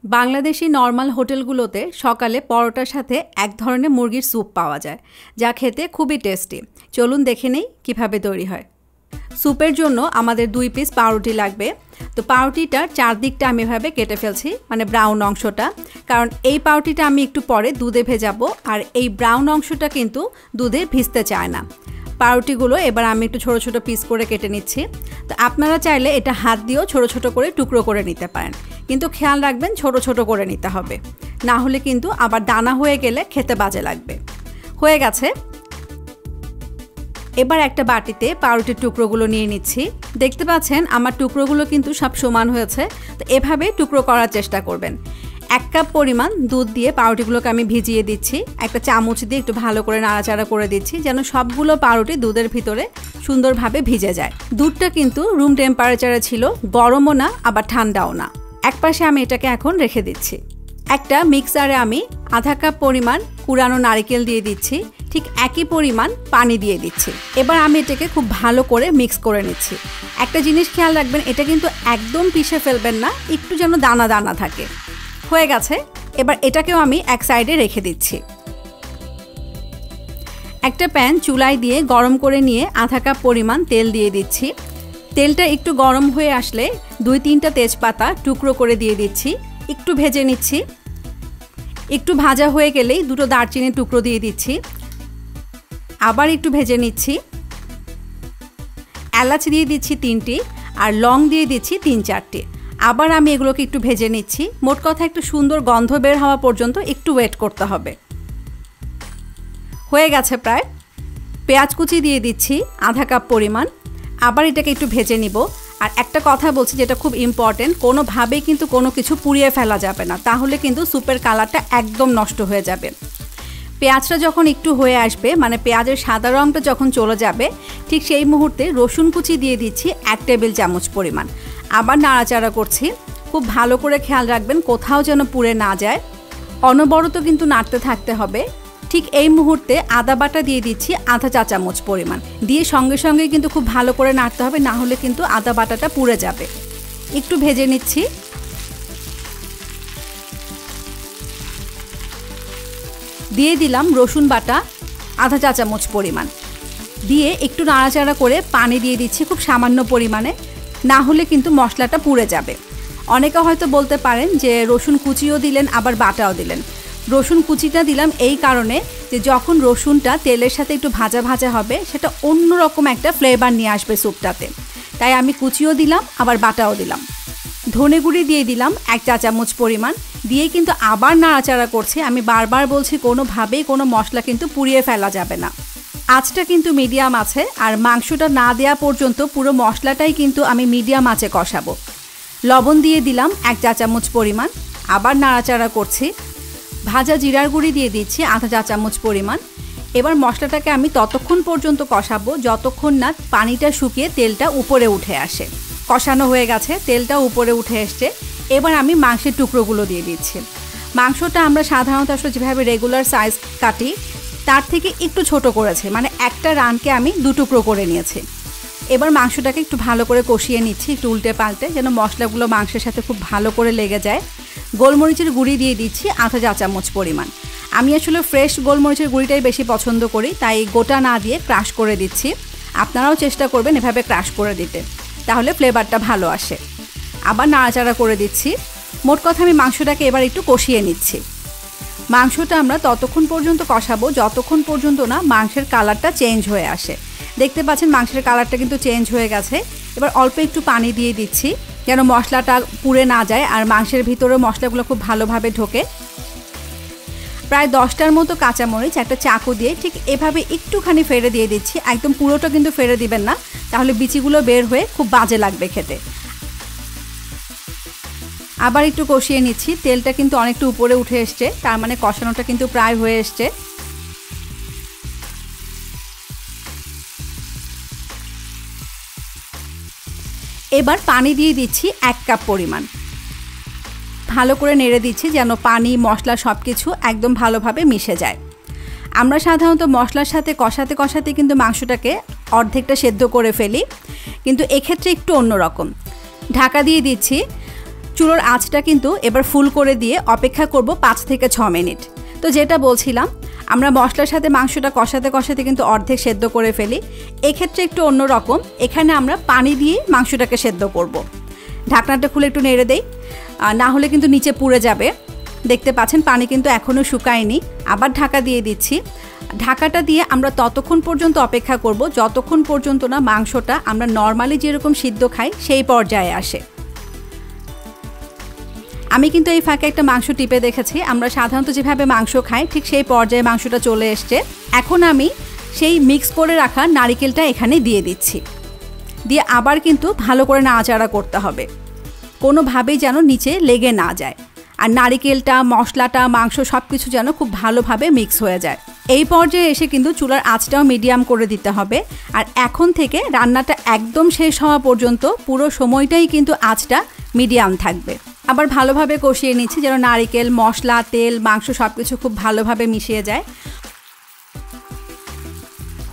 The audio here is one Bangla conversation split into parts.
বাংলাদেশি নরমাল হোটেলগুলোতে সকালে পরোটার সাথে এক ধরনের মুরগির স্যুপ পাওয়া যায়, যা খেতে খুবই টেস্টি। চলুন দেখে নেই কীভাবে তৈরি হয়। স্যুপের জন্য আমাদের 2 পিস পাউরুটি লাগবে। তো পাউরুটিটার চারদিকটা আমি এভাবে কেটে ফেলছি, মানে ব্রাউন অংশটা, কারণ এই পাউরুটিটা আমি একটু পরে দুধে ভেজাবো, আর এই ব্রাউন অংশটা কিন্তু দুধে ভিজতে চায় না। পাউরুটিগুলো এবার আমি একটু ছোট ছোট পিস করে কেটে নিচ্ছি। তো আপনারা চাইলে এটা হাত দিয়েও ছোট ছোট করে টুকরো করে নিতে পারেন, কিন্তু খেয়াল রাখবেন ছোট ছোট করে নিতে হবে, না হলে কিন্তু আবার দানা হয়ে গেলে খেতে বাজে লাগবে। হয়ে গেছে। এবার একটা বাটিতে পাউরুটির টুকরোগুলো নিয়ে নিচ্ছি। দেখতে পাচ্ছেন আমার টুকরোগুলো কিন্তু সব সমান হয়েছে। তো এভাবে টুকরো করার চেষ্টা করবেন। 1 কাপ পরিমাণ দুধ দিয়ে পাউরুটিগুলোকে আমি ভিজিয়ে দিচ্ছি। একটা চামচ দিয়ে একটু ভালো করে নাড়াচাড়া করে দিচ্ছি, যেন সবগুলো পাউরুটি দুধের ভিতরে সুন্দরভাবে ভিজে যায়। দুধটা কিন্তু রুম টেম্পারেচারে ছিল, গরমও না আবার ঠান্ডাও না। একপাশে আমি এটাকে এখন রেখে দিচ্ছি। একটা মিক্সারে আমি আধা কাপ পরিমাণ কুড়ানো নারকেল দিয়ে দিচ্ছি, ঠিক একই পরিমাণ পানি দিয়ে দিচ্ছি। এবার আমি এটাকে খুব ভালো করে মিক্স করে নিচ্ছি। একটা জিনিস খেয়াল রাখবেন, এটা কিন্তু একদম পিষে ফেলবেন না, একটু যেন দানা দানা থাকে। হয়ে গেছে। এবার এটাকেও আমি এক সাইডে রেখে দিচ্ছি। একটা প্যান চুলায় দিয়ে গরম করে নিয়ে আধা কাপ পরিমাণ তেল দিয়ে দিচ্ছি। তেলটা একটু গরম হয়ে আসলে 2-3টা তেজপাতা টুকরো করে দিয়ে দিচ্ছি, একটু ভেজে নিচ্ছি। একটু ভাজা হয়ে গেলেই 2টো দারচিনির টুকরো দিয়ে দিচ্ছি, আবার একটু ভেজে নিচ্ছি। এলাচ দিয়ে দিচ্ছি 3টি, আর লং দিয়ে দিচ্ছি 3-4টি। আবার আমি এগুলোকে একটু ভেজে নিচ্ছি। মোট কথা একটু সুন্দর গন্ধ বের হওয়া পর্যন্ত একটু ওয়েট করতে হবে। হয়ে গেছে প্রায়। পেঁয়াজ কুচি দিয়ে দিচ্ছি আধা কাপ পরিমাণ, আবার এটাকে একটু ভেজে নিব। আর একটা কথা বলছি যেটা খুব ইম্পর্টেন্ট, কোনোভাবেই কিন্তু কোনো কিছু পুড়িয়ে ফেলা যাবে না, তাহলে কিন্তু স্যুপের কালারটা একদম নষ্ট হয়ে যাবে। পেঁয়াজটা যখন একটু হয়ে আসবে, মানে পেঁয়াজের সাদা রঙটা যখন চলে যাবে, ঠিক সেই মুহূর্তে রসুন কুচি দিয়ে দিচ্ছি 1 টেবিল চামচ পরিমাণ। আবার নাড়াচাড়া করছি। খুব ভালো করে খেয়াল রাখবেন কোথাও যেন পুড়ে না যায়, অনবরত কিন্তু নাড়তে থাকতে হবে। ঠিক এই মুহূর্তে আদা বাটা দিয়ে দিচ্ছি আধা চা চামচ পরিমাণ, দিয়ে সঙ্গে সঙ্গে কিন্তু খুব ভালো করে নাড়তে হবে, না হলে কিন্তু আদা বাটাটা পুড়ে যাবে। একটু ভেজে নিচ্ছি। দিয়ে দিলাম রসুন বাটা আধা চা চামচ পরিমাণ, দিয়ে একটু নাড়াচাড়া করে পানি দিয়ে দিচ্ছি খুব সামান্য পরিমাণে, না হলে কিন্তু মশলাটা পুড়ে যাবে। অনেকে হয়তো বলতে পারেন যে রসুন কুচিও দিলেন আবার বাটাও দিলেন। রসুন কুচিটা দিলাম এই কারণে যে যখন রসুনটা তেলের সাথে একটু ভাজা ভাজা হবে, সেটা অন্যরকম একটা ফ্লেভার নিয়ে আসবে স্যুপটাতে, তাই আমি কুচিও দিলাম আবার বাটাও দিলাম। ধনে গুঁড়ি দিয়ে দিলাম 1 চা চামচ পরিমাণ, দিয়ে কিন্তু আবার নাড়াচাড়া করছি। আমি বারবার বলছি কোনোভাবেই কোনো মশলা কিন্তু পুড়িয়ে ফেলা যাবে না। আঁচটা কিন্তু মিডিয়াম আছে, আর মাংসটা না দেওয়া পর্যন্ত পুরো মশলাটাই কিন্তু আমি মিডিয়াম আঁচে কষাবো। লবণ দিয়ে দিলাম 1 চা চামচ পরিমাণ, আবার নাড়াচাড়া করছি। ভাজা জিরার গুঁড়ি দিয়ে দিচ্ছি আধা চা চামচ পরিমাণ। এবার মশলাটাকে আমি ততক্ষণ পর্যন্ত কষাবো যতক্ষণ না পানিটা শুকিয়ে তেলটা উপরে উঠে আসে। কষানো হয়ে গেছে, তেলটা উপরে উঠে এসছে। এবার আমি মাংসের টুকরোগুলো দিয়ে দিচ্ছি। মাংসটা আমরা সাধারণত আসলে যেভাবে রেগুলার সাইজ কাটি তার থেকে একটু ছোট করেছে, মানে একটা রানকে আমি 2 টুকরো করে নিয়েছি। এবার মাংসটাকে একটু ভালো করে কষিয়ে নিচ্ছি, একটু উল্টে পাল্টে, যেন মশলাগুলো মাংসের সাথে খুব ভালো করে লেগে যায়। গোলমরিচের গুঁড়ি দিয়ে দিচ্ছি আধা চা চামচ পরিমাণ। আমি আসলে ফ্রেশ গোলমরিচের গুঁড়িটাই বেশি পছন্দ করি, তাই গোটা না দিয়ে ক্রাশ করে দিচ্ছি। আপনারাও চেষ্টা করবেন এভাবে ক্রাশ করে দিতে, তাহলে ফ্লেভারটা ভালো আসে। আবার নাড়াচাড়া করে দিচ্ছি। মোট কথা আমি মাংসটাকে এবার একটু কষিয়ে নিচ্ছি। মাংসটা আমরা ততক্ষণ পর্যন্ত কষাবো যতক্ষণ পর্যন্ত না মাংসের কালারটা চেঞ্জ হয়ে আসে। দেখতে পাচ্ছেন মাংসের কালারটা কিন্তু চেঞ্জ হয়ে গেছে। এবার অল্প একটু পানি দিয়ে দিচ্ছি, যেন মশলাটা পুড়ে না যায় আর মাংসের ভিতরে মশলাগুলো খুব ভালোভাবে ঢোকে। প্রায় 10টার মতো কাঁচামরিচ একটা চাকু দিয়ে ঠিক এভাবে একটুখানি ফেড়ে দিয়ে দিচ্ছি। একদম পুরোটা কিন্তু ফেড়ে দিবেন না, তাহলে বিচিগুলো বের হয়ে খুব বাজে লাগবে খেতে। আবার একটু কষিয়ে নিচ্ছি। তেলটা কিন্তু অনেকটা উপরে উঠে এসছে, তার মানে কষানোটা কিন্তু প্রায় হয়ে এসছে। এবার পানি দিয়ে দিচ্ছি 1 কাপ পরিমাণ। ভালো করে নেড়ে দিচ্ছি যেন পানি মশলা সব কিছু একদম ভালোভাবে মিশে যায়। আমরা সাধারণত মশলার সাথে কষাতে কষাতে কিন্তু মাংসটাকে অর্ধেকটা সেদ্ধ করে ফেলি, কিন্তু এক্ষেত্রে একটু অন্যরকম। ঢাকা দিয়ে দিচ্ছি। চুলোর আঁচটা কিন্তু এবার ফুল করে দিয়ে অপেক্ষা করব 5 থেকে 6 মিনিট। তো যেটা বলছিলাম, আমরা মশলার সাথে মাংসটা কষাতে কষাতে কিন্তু অর্ধেক সেদ্ধ করে ফেলি। এক্ষেত্রে একটু অন্যরকম, এখানে আমরা পানি দিয়ে মাংসটাকে সেদ্ধ করব। ঢাকনাটা খুলে একটু নেড়ে দেই, না হলে কিন্তু নিচে পুড়ে যাবে। দেখতে পাচ্ছেন পানি কিন্তু এখনও শুকায়নি। আবার ঢাকা দিয়ে দিচ্ছি। ঢাকাটা দিয়ে আমরা ততক্ষণ পর্যন্ত অপেক্ষা করব যতক্ষণ পর্যন্ত না মাংসটা আমরা নর্মালি যেরকম সিদ্ধ খাই সেই পর্যায়ে আসে। আমি কিন্তু এই ফাঁকে একটা মাংস টিপে দেখেছি, আমরা সাধারণত যেভাবে মাংস খাই ঠিক সেই পর্যায়ে মাংসটা চলে এসছে। এখন আমি সেই মিক্স করে রাখা নারিকেলটা এখানে দিয়ে দিচ্ছি। দিয়ে আবার কিন্তু ভালো করে নাড়াচাড়া করতে হবে, কোনোভাবেই যেন নিচে লেগে না যায়। আর নারিকেলটা, মশলাটা, মাংস সব কিছু যেন খুব ভালোভাবে মিক্স হয়ে যায়। এই পর্যায়ে এসে কিন্তু চুলার আঁচটাও মিডিয়াম করে দিতে হবে। আর এখন থেকে রান্নাটা একদম শেষ হওয়া পর্যন্ত পুরো সময়টাই কিন্তু আঁচটা মিডিয়াম থাকবে। আবার ভালোভাবে কষিয়ে নিচ্ছি যেন নারিকেল, মশলা, তেল, মাংস সব কিছু খুব ভালোভাবে মিশিয়ে যায়।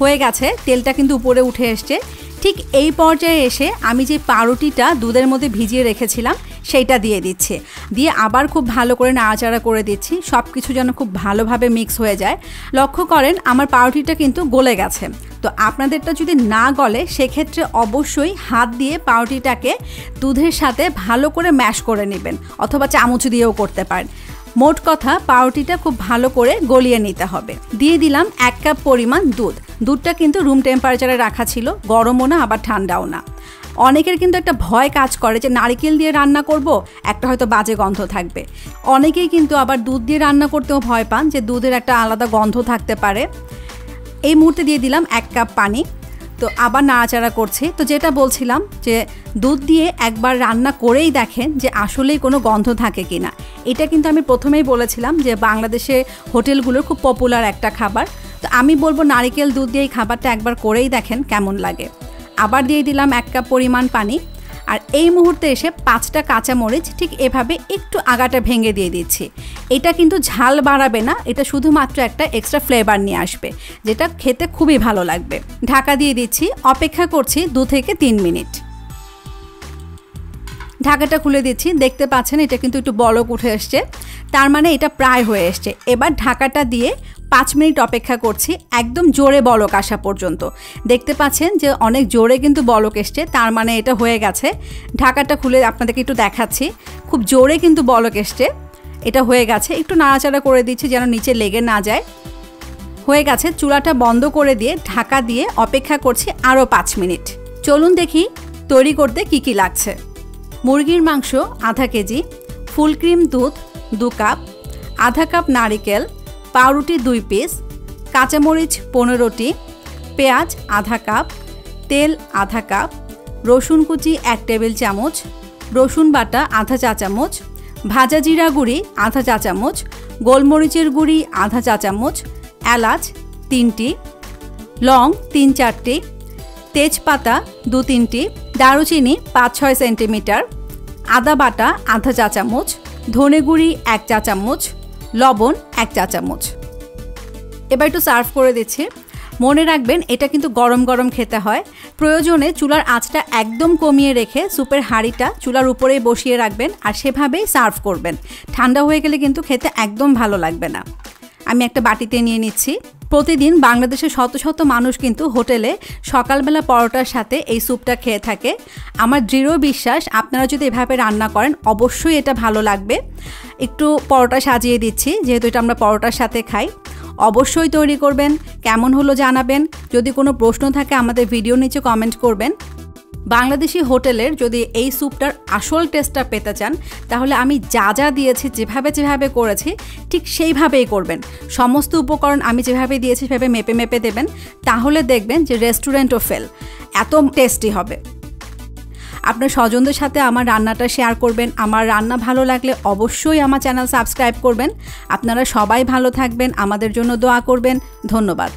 হয়ে গেছে, তেলটা কিন্তু উপরে উঠে এসছে। ঠিক এই পর্যায়ে এসে আমি যে পাউরুটিটা দুধের মধ্যে ভিজিয়ে রেখেছিলাম সেইটা দিয়ে দিচ্ছি। দিয়ে আবার খুব ভালো করে নাড়াচাড়া করে দিচ্ছি, সব কিছু যেন খুব ভালোভাবে মিক্স হয়ে যায়। লক্ষ্য করেন আমার পাউরুটিটা কিন্তু গলে গেছে। তো আপনাদেরটা যদি না গলে সেক্ষেত্রে অবশ্যই হাত দিয়ে পাউরুটিটাকে দুধের সাথে ভালো করে ম্যাশ করে নেবেন, অথবা চামচ দিয়েও করতে পারেন। মোট কথা পাউরুটিটা খুব ভালো করে গলিয়ে নিতে হবে। দিয়ে দিলাম 1 কাপ পরিমাণ দুধ। দুধটা কিন্তু রুম টেম্পারেচারে রাখা ছিল, গরমও না আবার ঠান্ডাও না। অনেকের কিন্তু একটা ভয় কাজ করে যে নারকেল দিয়ে রান্না করব, একটা হয়তো বাজে গন্ধ থাকবে। অনেকেই কিন্তু আবার দুধ দিয়ে রান্না করতেও ভয় পান যে দুধের একটা আলাদা গন্ধ থাকতে পারে। এই মুহূর্তে দিয়ে দিলাম 1 কাপ পানি। তো আবার নাড়াচাড়া করছি। তো যেটা বলছিলাম যে দুধ দিয়ে একবার রান্না করেই দেখেন যে আসলেই কোনো গন্ধ থাকে কিনা। এটা কিন্তু আমি প্রথমেই বলেছিলাম যে বাংলাদেশে হোটেলগুলোর খুব পপুলার একটা খাবার। তো আমি বলবো নারকেল দুধ দিয়ে এই খাবারটা একবার করেই দেখেন কেমন লাগে। আবার দিয়ে দিলাম 1 কাপ পরিমাণ পানি। আর এই মুহূর্তে এসে 5টা কাঁচামরিচ ঠিক এভাবে একটু আগাটা ভেঙে দিয়ে দিচ্ছি। এটা কিন্তু ঝাল বাড়াবে না, এটা শুধুমাত্র একটা এক্সট্রা ফ্লেভার নিয়ে আসবে, যেটা খেতে খুবই ভালো লাগবে। ঢাকা দিয়ে দিচ্ছি, অপেক্ষা করছি 2 থেকে 3 মিনিট। ঢাকাটা খুলে দিচ্ছি, দেখতে পাচ্ছেন এটা কিন্তু একটু বলক উঠে এসছে, তার মানে এটা প্রায় হয়ে এসছে। এবার ঢাকাটা দিয়ে 5 মিনিট অপেক্ষা করছি, একদম জোরে বলক আসা পর্যন্ত। দেখতে পাচ্ছেন যে অনেক জোরে কিন্তু বলক এসছে, তার মানে এটা হয়ে গেছে। ঢাকাটা খুলে আপনাদেরকে একটু দেখাচ্ছি, খুব জোরে কিন্তু বলক এসছে, এটা হয়ে গেছে। একটু নাড়াচাড়া করে দিচ্ছি যেন নিচে লেগে না যায়। হয়ে গেছে, চুলাটা বন্ধ করে দিয়ে ঢাকা দিয়ে অপেক্ষা করছি আরও 5 মিনিট। চলুন দেখি তৈরি করতে কি কি লাগছে। মুরগির মাংস আধা কেজি, ফুল ক্রিম দুধ 2 কাপ, আধা কাপ নারিকেল, পাউরুটি 2 পিস, কাঁচামরিচ 15টি, পেঁয়াজ আধা কাপ, তেল আধা কাপ, রসুন কুচি 1 টেবিল চামচ, রসুন বাটা আধা চা চামচ, ভাজা জিরা গুঁড়ি আধা চা চামচ, গোলমরিচের গুঁড়ি আধা চা চামচ, এলাচ 3টি, লং 3-4টি, তেজপাতা 2-3টি, দারুচিনি 5-6 সেন্টিমিটার, আদা বাটা আধা চা চামচ, ধনে গুঁড়ি 1 চা চামচ, লবণ 1 চা চামচ। এবার একটু সার্ভ করে দিচ্ছি। মনে রাখবেন এটা কিন্তু গরম গরম খেতে হয়। প্রয়োজনে চুলার আঁচটা একদম কমিয়ে রেখে স্যুপের হাঁড়িটা চুলার উপরেই বসিয়ে রাখবেন আর সেভাবেই সার্ভ করবেন। ঠান্ডা হয়ে গেলে কিন্তু খেতে একদম ভালো লাগবে না। আমি একটা বাটিতে নিয়ে নিচ্ছি। প্রতিদিন বাংলাদেশের শত শত মানুষ কিন্তু হোটেলে সকালবেলা পরোটার সাথে এই স্যুপটা খেয়ে থাকে। আমার দৃঢ় বিশ্বাস আপনারা যদি এভাবে রান্না করেন অবশ্যই এটা ভালো লাগবে। একটু পরোটা সাজিয়ে দিচ্ছি, যেহেতু এটা আমরা পরোটার সাথে খাই। অবশ্যই তৈরি করবেন, কেমন হলো জানাবেন। যদি কোনো প্রশ্ন থাকে আমাদের ভিডিও নিচে কমেন্ট করবেন। বাংলাদেশি হোটেলের যদি এই স্যুপটার আসল টেস্টটা পেতে চান তাহলে আমি যা যা দিয়েছি, যেভাবে করেছি ঠিক সেইভাবেই করবেন। সমস্ত উপকরণ আমি যেভাবে দিয়েছি সেভাবে মেপে মেপে দেবেন, তাহলে দেখবেন যে রেস্টুরেন্টও ফেল, এত টেস্টি হবে। আপনার স্বজনদের সাথে আমার রান্নাটা শেয়ার করবেন। আমার রান্না ভালো লাগলে অবশ্যই আমার চ্যানেল সাবস্ক্রাইব করবেন। আপনারা সবাই ভালো থাকবেন, আমাদের জন্য দোয়া করবেন। ধন্যবাদ।